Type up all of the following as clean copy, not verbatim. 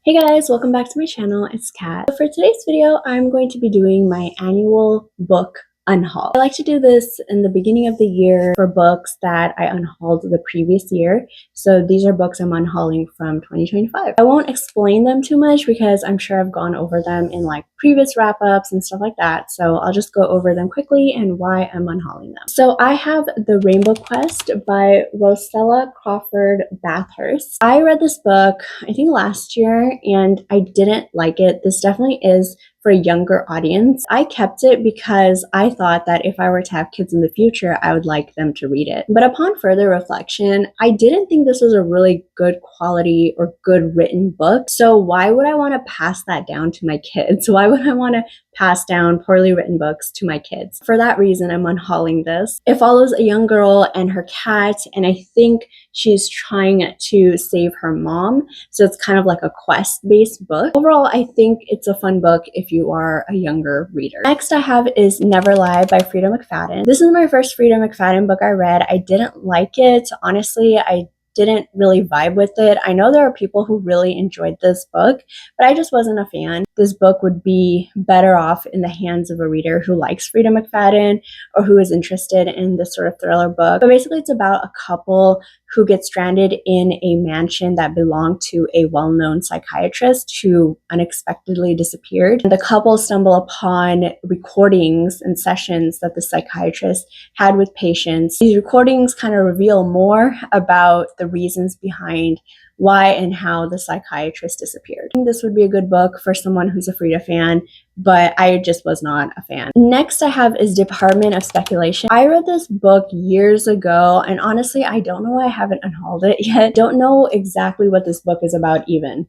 Hey guys, welcome back to my channel. It's Kat. So for today's video, I'm going to be doing my annual book unhaul. I like to do this in the beginning of the year for books that I unhauled the previous year. So these are books I'm unhauling from 2025. I won't explain them too much because I'm sure I've gone over them in like previous wrap-ups and stuff like that. So I'll just go over them quickly and why I'm unhauling them. So I have The Rainbow Quest by Rosella Crawford Bathurst. I read this book, I think last year, and I didn't like it. This definitely is for a younger audience. I kept it because I thought that if I were to have kids in the future, I would like them to read it. But upon further reflection, I didn't think this was a really good quality or good written book. So why would I want to pass that down to my kids? Why would I want to pass down poorly written books to my kids? For that reason, I'm unhauling this. It follows a young girl and her cat, and I think she's trying to save her mom. So it's kind of like a quest-based book. Overall, I think it's a fun book if you are a younger reader. Next I have is Never Lie by Frida McFadden. This is my first Frida McFadden book I read. I didn't like it. Honestly, I didn't really vibe with it. I know there are people who really enjoyed this book, but I just wasn't a fan. This book would be better off in the hands of a reader who likes Frida McFadden or who is interested in this sort of thriller book. But basically it's about a couple who gets stranded in a mansion that belonged to a well-known psychiatrist who unexpectedly disappeared. And the couple stumble upon recordings and sessions that the psychiatrist had with patients. These recordings kind of reveal more about the reasons behind why and how the psychiatrist disappeared. I think this would be a good book for someone who's a Frida fan, but I just was not a fan. Next I have is Department of Speculation. I read this book years ago, and honestly, I don't know why I haven't unhauled it yet. Don't know exactly what this book is about even.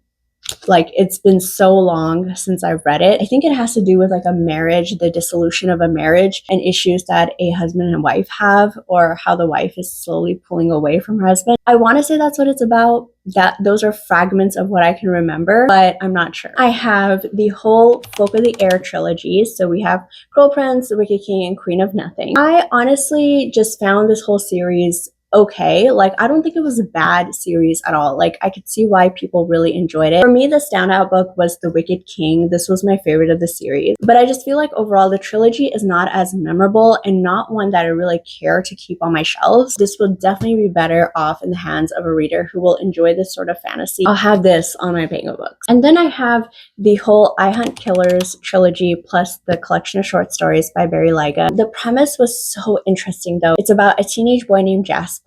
Like, it's been so long since I've read it. I think it has to do with like a marriage, the dissolution of a marriage, and issues that a husband and wife have, or how the wife is slowly pulling away from her husband. I want to say that's what it's about. Those are fragments of what I can remember, but I'm not sure. I have the whole Folk of the Air trilogy. So we have Cruel Prince, The Wicked King, and Queen of Nothing. I honestly just found this whole series okay. Like, I don't think it was a bad series at all. Like, I could see why people really enjoyed it. For me, the standout book was The Wicked King. This was my favorite of the series. But I just feel like overall the trilogy is not as memorable and not one that I really care to keep on my shelves. This will definitely be better off in the hands of a reader who will enjoy this sort of fantasy. I'll have this on my Pango books. And then I have the whole I Hunt Killers trilogy plus the collection of short stories by Barry Lyga. The premise was so interesting though. It's about a teenage boy named Jasper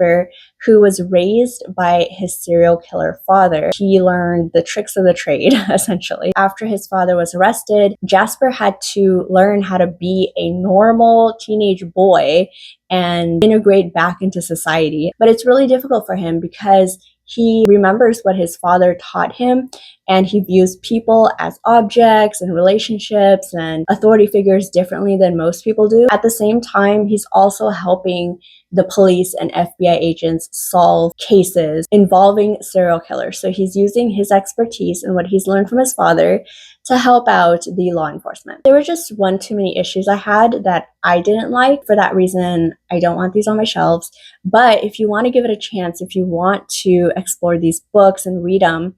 who was raised by his serial killer father. He learned the tricks of the trade, essentially. After his father was arrested, Jasper had to learn how to be a normal teenage boy and integrate back into society. But it's really difficult for him because he remembers what his father taught him, and he views people as objects and relationships and authority figures differently than most people do. At the same time, he's also helping the police and FBI agents solve cases involving serial killers. So he's using his expertise and what he's learned from his father to help out the law enforcement. There were just one too many issues I had that I didn't like. For that reason, I don't want these on my shelves. But if you want to give it a chance, if you want to explore these books and read them,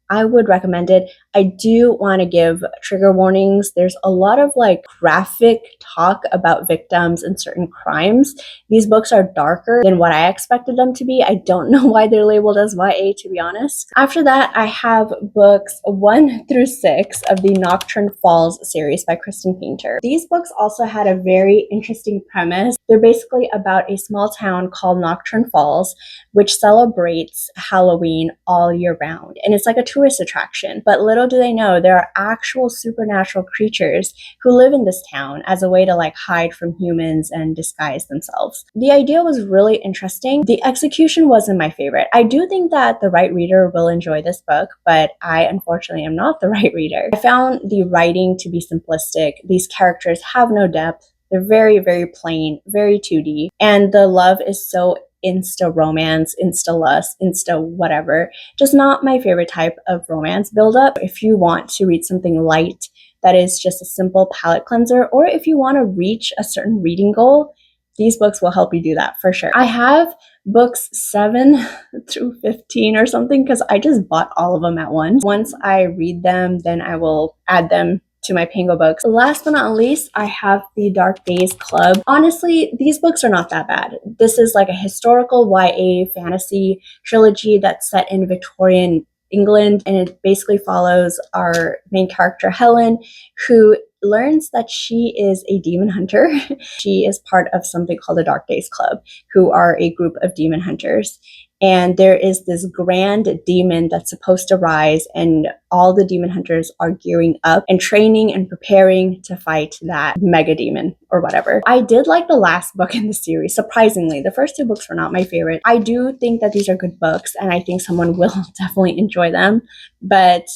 I would recommend it. I do want to give trigger warnings. There's a lot of like graphic talk about victims and certain crimes. These books are darker than what I expected them to be. I don't know why they're labeled as YA, to be honest. After that, I have books 1 through 6 of the Nocturne Falls series by Kristen Painter. These books also had a very interesting premise. They're basically about a small town called Nocturne Falls, which celebrates Halloween all year round. And it's like a tourist attraction. But little do they know, there are actual supernatural creatures who live in this town as a way to like hide from humans and disguise themselves. The idea was really interesting. The execution wasn't my favorite. I do think that the right reader will enjoy this book, but I unfortunately am not the right reader. I found the writing to be simplistic. These characters have no depth. They're very, very plain, very 2D. And the love is so insta romance, insta lust, insta whatever. Just not my favorite type of romance buildup. If you want to read something light that is just a simple palate cleanser, or if you want to reach a certain reading goal, these books will help you do that for sure. I have books 7 through 15 or something, because I just bought all of them at once. Once I read them, then I will add them to my Pango books. Last but not least, I have the Dark Days Club. Honestly, these books are not that bad. This is like a historical YA fantasy trilogy that's set in Victorian England, and it basically follows our main character Helen, who learns that she is a demon hunter. She is part of something called the Dark Days Club, who are a group of demon hunters. And there is this grand demon that's supposed to rise, and all the demon hunters are gearing up and training and preparing to fight that mega demon or whatever. I did like the last book in the series, surprisingly. The first 2 books were not my favorite. I do think that these are good books, and I think someone will definitely enjoy them, but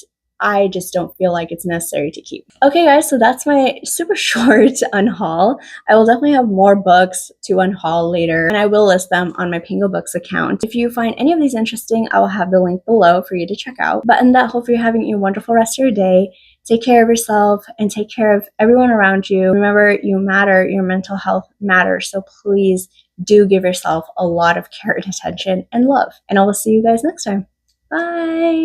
I just don't feel like it's necessary to keep. Okay guys, so that's my super short unhaul. I will definitely have more books to unhaul later, and I will list them on my Pango Books account. If you find any of these interesting, I will have the link below for you to check out. But in that, hopefully you're having a wonderful rest of your day. Take care of yourself and take care of everyone around you. Remember, you matter. Your mental health matters. So please do give yourself a lot of care and attention and love. And I will see you guys next time. Bye!